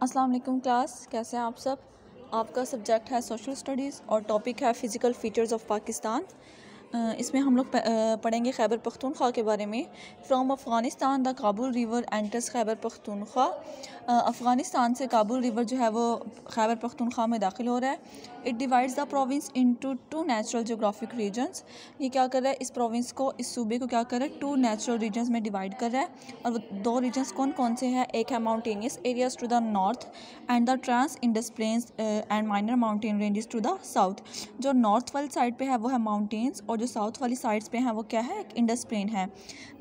अस्सलाम वालेकुम क्लास, कैसे हैं आप सब। आपका सब्जेक्ट है सोशल स्टडीज़ और टॉपिक है फ़िज़िकल फ़ीचर्स ऑफ पाकिस्तान। इसमें हम लोग पढ़ेंगे खैबर पख्तूनख्वा के बारे में। From Afghanistan the Kabul river enters Khyber Pakhtunkhwa. Afghanistan से काबुल रिवर जो है वो खैबर पख्तूनख्वा में दाखिल हो रहा है। It divides the province into two natural geographic regions. ये क्या कर रहा है, इस प्रोविंस को, इस सूबे को क्या कर रहा है, टू नेचुरल रीजन्स में डिवाइड कर रहा है। और वो दो रीजन्स कौन कौन से हैं, एक है mountainous areas to the north and the trans Indus plains and minor mountain ranges to the south. जो नॉर्थ वाली साइड पे है वो है माउंटेन्स, और जो साउथ वाली साइड्स पे हैं वो क्या है, एक इंडस प्लेन है।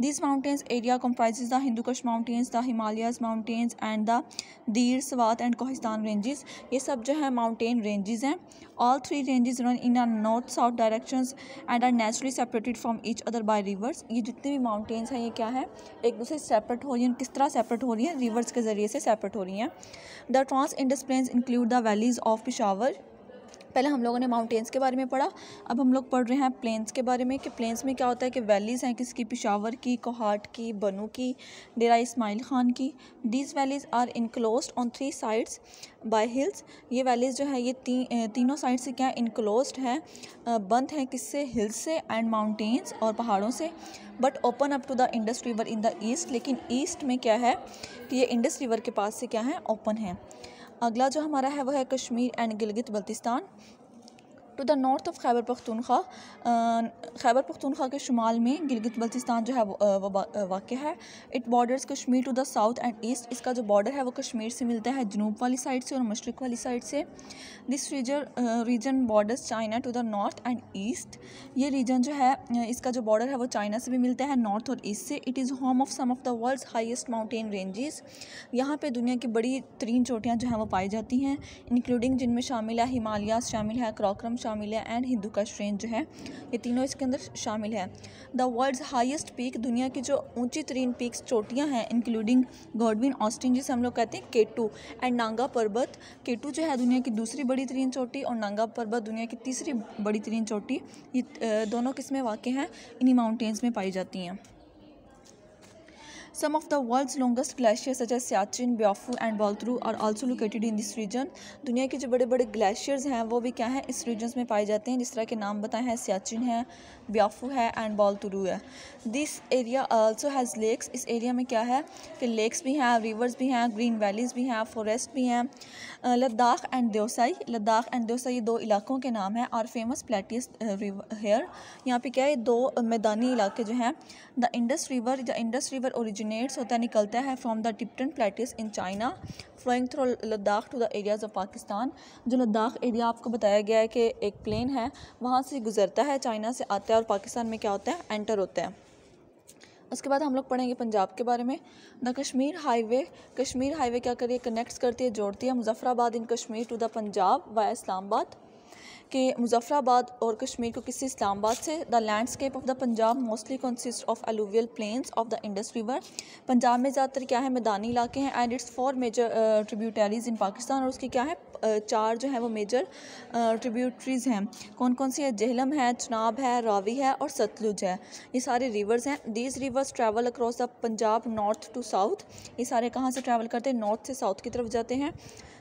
This mountains area comprises the Hindu Kush mountains, the Himalayas mountains and the Dir, Swat and Kohistan ranges. ये सब जो है माउंटेन रेंजेस हैं। All three ranges run in a north south directions and are naturally separated from each other by rivers. ये जितने भी mountains हैं ये क्या है, एक दूसरे से सेपरेट हो रही हैं। किस तरह सेपरेट हो रही हैं, रिवर्स के ज़रिए से सेपरेट हो रही हैं। The trans Indus plains include the valleys of Peshawar. पहले हम लोगों ने माउंटेन्स के बारे में पढ़ा, अब हम लोग पढ़ रहे हैं प्लेन्स के बारे में कि प्लेन्स में क्या होता है कि वैलीज़ हैं किसकी, पेशावर की, कोहाट की, बनू की, डेरा इस्माइल ख़ान की। These valleys are enclosed on three sides by hills. ये वैलीज़ जो है ये तीनों साइड से क्या इनक्लोज्ड हैं, बंद हैं किससे, हिल्स से एंड माउंटेन्स और पहाड़ों से। But open up to the Indus river in the east. लेकिन ईस्ट में क्या है कि ये इंडस रिवर के पास से क्या है, ओपन है। अगला जो हमारा है वो है Kashmir and Gilgit Baltistan. To the north of Khyber Pakhtunkhwa, Khyber Pakhtunkhwa के शुमाल में गिलगित बल्तिस्तान जो है वो वाक़ है। It borders Kashmir to the south and east. इसका जो बॉर्डर है वो कश्मीर से मिलता है जनूब वाली साइड से और मशरक़ वाली साइड से। This region borders China to the north and east. ये रीजन जो है इसका जो बॉर्डर है वो चाइना से भी मिलता है, नॉर्थ और ईस्ट से। It is home of some of the world's highest mountain ranges. यहाँ पे दुनिया की बड़ी तरीन चोटियाँ जो हैं वो पाई जाती हैं, इंक्लूडिंग जिनमें शामिल है हिमालयाज शामिल है, कराकोरम शामिल है एंड हिंदू कुश रेंज जो है, ये तीनों इसके अंदर शामिल है। द वर्ल्ड्स हाईएस्ट पीक, दुनिया की जो ऊंची तरीन पीक्स चोटियाँ हैं, इंक्लूडिंग गॉडविन ऑस्टिन जिसे हम लोग कहते हैं, केटू एंड नांगा पर्वत। केटू जो है दुनिया की दूसरी बड़ी तरीन चोटी और नांगा पर्वत दुनिया की तीसरी बड़ी तरीन चोटी। ये दोनों किस में वाक़ हैं, इन्हीं माउंटेन्स में पाई जाती हैं। Some of the world's longest glaciers such as Siachen, Biafu and Baltru are also located in this region. दुनिया के जो बड़े बड़े ग्लेशियर्स हैं वो भी क्या है, इस रीजन्स में पाए जाते हैं, जिस तरह के नाम बताए हैं, सियाचिन है, ब्याफू है एंड बाल्तुरु है। This area also has lakes. इस एरिया में क्या है कि लेक्स भी हैं, रिवर्स भी हैं, ग्रीन वैलीज़ भी हैं, फॉरेस्ट भी हैं। लद्दाख एंड देवसाई, लद्दाख एंड देवसाई ये दो इलाकों के नाम हैं। और फेमस प्लेटियस हेयर, यहाँ पे क्या है, दो मैदानी इलाके जो हैं। द इंडस रिवर ओरिजिनेट्स होता है, निकलता है from the Tibetan plateaus in China, flowing through Ladakh to the areas of Pakistan. जो लद्दाख एरिया आपको बताया गया है कि एक प्लेन है, वहाँ से गुजरता है, चाइना से आता है और पाकिस्तान में क्या होता है, एंटर होता है। उसके बाद हम लोग पढ़ेंगे पंजाब के बारे में। The Kashmir highway, Kashmir highway क्या करिए, कनेक्ट्स करती है, जोड़ती है Muzaffarabad in Kashmir to the Punjab via Islamabad, कि मुजफ्फराबाद और कश्मीर को किसी इस्लामाबाद से। The landscape of the Punjab mostly consist of alluvial plains of the Indus river. Punjab में ज़्यादातर क्या है, मैदानी इलाके हैं। And its 4 major tributaries in Pakistan, और उसकी क्या है, 4 जो है वो मेजर ट्रिब्यूटरीज़ हैं। कौन कौन सी है, जेहलम है, चनाब है, रावी है और सतलुज है। ये सारे रिवर्स हैं। These rivers travel across the Punjab north to south. ये सारे कहाँ से ट्रैवल करते हैं, नॉर्थ से साउथ की तरफ जाते हैं।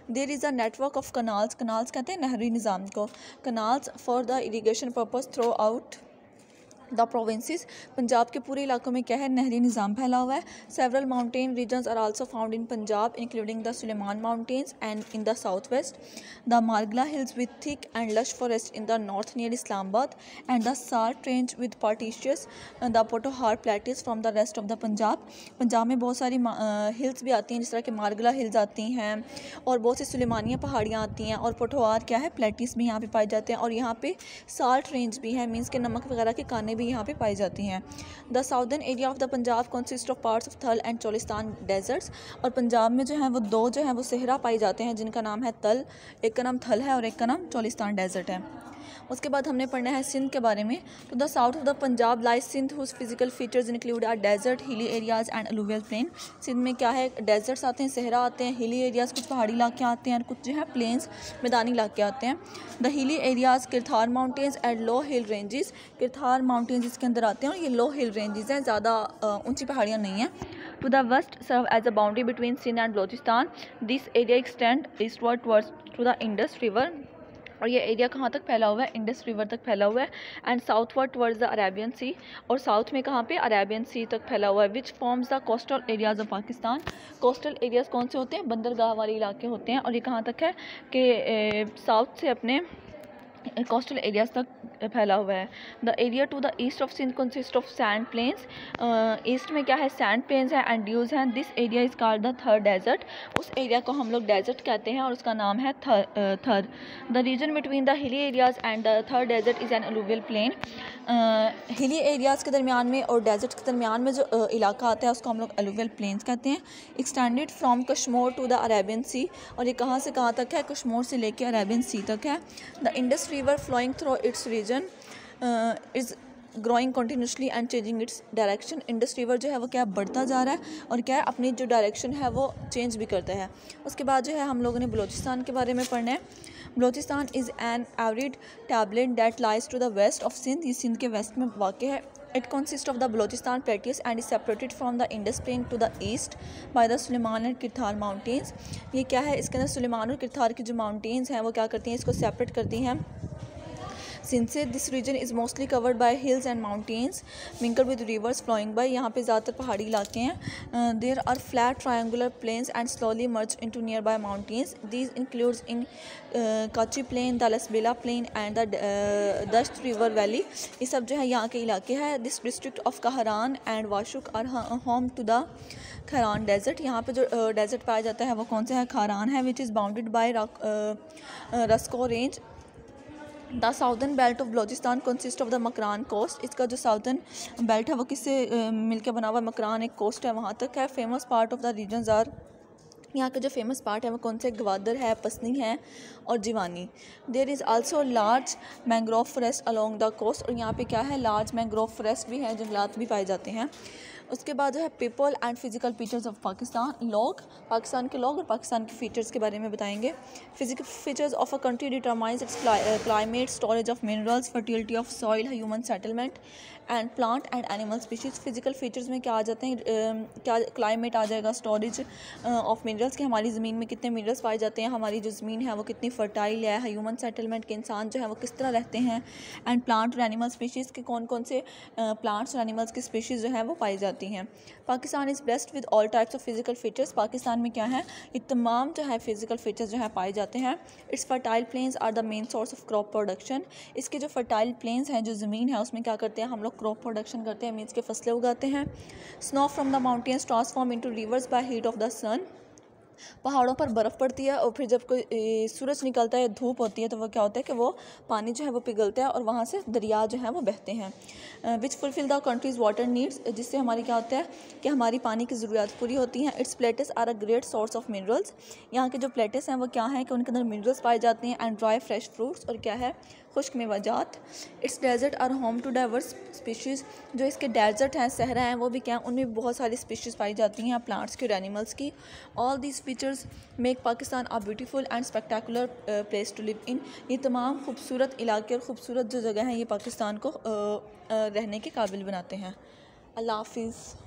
There is a network of canals, canals कहते हैं नहरी निज़ाम को, canals for the irrigation purpose through out the provinces. Punjab के पूरे इलाकों में क्या है, नहरी निज़ाम फैला हुआ है। Several mountain regions are also found in Punjab including the Sulaiman mountains and in the south west, the Margalla hills with thick and lush forest in the north near Islamabad and the salt range with partitions the Potohar plateaus from the rest of the Punjab. Punjab में बहुत सारी hills भी आती हैं, जिस तरह के Margalla hills आती हैं और बहुत सी सुलेमानिया पहाड़ियाँ आती हैं, और पोटोहार क्या है, प्लेटिस भी यहाँ पे पाए जाते हैं। और यहाँ पे साल्ट रेंज भी है, मीन्स के नमक वगैरह के काने भी यहाँ पे पाई जाती हैं। The southern area of the Punjab consist of parts of थल एंड चोलिस्तान डेजर्ट्स। और पंजाब में जो है वो दो जो है वो सहरा पाए जाते हैं, जिनका नाम है तल, एक का नाम थल है और एक का नाम चोलिस्तान डेजर्ट है। उसके बाद हमने पढ़ना है सिंध के बारे में। तो the south of the Punjab lies Sindh whose physical features include are desert, hilly areas and alluvial plain. Sindh में क्या है, डेजर्ट्स आते हैं, सहरा आते हैं, हिली एरियाज़ कुछ पहाड़ी इलाके आते हैं और कुछ जो है प्लेन्स मैदानी इलाके आते हैं। The hilly areas Kirthar mountains and low hill ranges, Kirthar mountains इसके अंदर आते हैं और ये लो हिल रेंजेस हैं, ज़्यादा ऊंची पहाड़ियाँ नहीं हैं। To the west serve as a boundary between Sindh and Balochistan. This area extend eastward towards to the Indus River. और ये एरिया कहाँ तक फैला हुआ है, इंडस रिवर तक फैला हुआ है. And southward towards the Arabian sea, और साउथ में कहाँ पे, अरेबियन सी तक फैला हुआ है. Which forms the coastal areas of Pakistan. Coastal areas कौन से होते हैं, बंदरगाह वाले इलाके होते हैं. और ये कहाँ तक है कि साउथ से अपने कोस्टल एरियाज तक फैला हुआ है. The area to the east of Sindh consist of sand plains. East में क्या है, सैंड प्लेन्स हैं एंड ड्यूज हैं. This area is called the Thar desert. उस एरिया को हम लोग डेजर्ट कहते हैं और उसका नाम है Thar. The region between the hilly areas and the Thar desert is an alluvial plain. Hilly areas के दरमियान में और डेजर्ट के दरमियान में जो इलाका आता है उसको हम लोग अलूवियल प्लेन्स कहते हैं. Extended from Kashmir to the Arabian sea. और ये कहाँ से कहाँ तक है, कश्मीर से लेके अरेबियन सी तक है. The Indus river flowing through its region is growing continuously and changing its direction. Indus river जो है वो क्या बढ़ता जा रहा है और क्या है अपनी जो डायरेक्शन है वो चेंज भी करता है. उसके बाद जो है हम लोगों ने बलूचिस्तान के बारे में पढ़ना है. Balochistan is an arid tablet that lies to the west of Sindh. ये सिंध के वेस्ट में वाक़ है. It consists of the Balochistan plateaus and is separated from the Indus Plain to the east by the Suleiman and Kirthar mountains. ये क्या है, इसके अंदर सुलेमान और किरथार की जो माउंटेन्स हैं वो क्या करती हैं, इसको सेपरेट करती हैं सिंध से. This region is mostly covered by hills and mountains mingled with rivers flowing by. यहाँ पे ज़्यादातर पहाड़ी इलाके हैं. There are flat triangular plains and slowly merge into nearby mountains. These includes in Kachhi plain, the Lasbela plain and the Dasht river valley. ये सब जो है यहाँ के इलाके हैं. This district of Kharan and Washuk are home to the Kharan desert. यहाँ पे जो डेजर्ट पाया जाता है वो कौन सा है, खारान है. Which is bounded by Raskoh range. The southern belt of Balochistan consist of the Makran coast. इसका जो साउदर्न बेल्ट है वो किससे मिलकर बना हुआ है, मकरान एक कोस्ट है वहाँ तक है. Famous part of the regions are, यहाँ का जो फेमस पार्ट है वो कौन से, ग्वादर है, पसनी है और Jiwani. There is also large mangrove forest along the coast. और यहाँ पे क्या है, लार्ज मैंग्रोव फॉरेस्ट भी है, जंगलात भी पाए जाते हैं. उसके बाद जो है people and physical features of Pakistan. लोग, पाकिस्तान के लोग और पाकिस्तान के फीचर्स के बारे में बताएंगे. Physical features of a country determines it's climate, storage of minerals, fertility of soil, human settlement and plant and animal species. Physical features में क्या आ जाते हैं, क्या क्लाइमेट आ जाएगा, स्टोरेज ऑफ मिनरल्स कि हमारी ज़मीन में कितने मिनरल्स पाए जाते हैं, हमारी जो ज़मीन है वो कितनी फर्टाइल है, ह्यूमन सेटलमेंट के इंसान जो है वो किस तरह रहते हैं, एंड प्लांट और एनिमल स्पीशीज़ के कौन कौन से प्लांट्स और एनिमल्स की स्पीशीज़ जो है वो पाई जाती हैं. Pakistan is blessed with all types of physical features. Pakistan में क्या है, ये तमाम जो है फिजिकल फीचर्स जो है पाए जाते हैं. Its fertile plains are the main source of crop production. इसके जो फर्टाइल प्लेन्स हैं, जो ज़मीन है उसमें क्या करते हैं हम लोग, क्रॉप प्रोडक्शन करते हैं, मीन्स के फसलें उगाते हैं. Snow from the mountains transform into rivers by heat of the sun. पहाड़ों पर बर्फ़ पड़ती है और फिर जब कोई सूरज निकलता है, धूप होती है, तो वो क्या होता है कि वो पानी जो है वो पिघलता है और वहाँ से दरिया जो है वो बहते हैं. Which fulfil the country's water needs. जिससे हमारी क्या होता है कि हमारी पानी की ज़रूरियात पूरी होती हैं. Its plateaus are a great source of minerals. यहाँ के जो प्लेटेस हैं वो क्या हैं कि उनके अंदर मिनरल्स पाए जाते हैं. एंड ड्राई फ्रेश फ्रूट्स, और क्या है, खुश्क मेवाजात. Its desert are home to diverse species. जो इसके डेजर्ट हैं, सहरा हैं, वो भी क्या, उनमें भी बहुत सारी स्पीशीज़ पाई जाती हैं, प्लांट्स की और एनिमल्स की. All these features make Pakistan a beautiful and spectacular place to live in. ये तमाम खूबसूरत इलाके और ख़ूबसूरत जो जगह हैं ये पाकिस्तान को रहने के काबिल बनाते हैं. अल्लाह हाफिज़.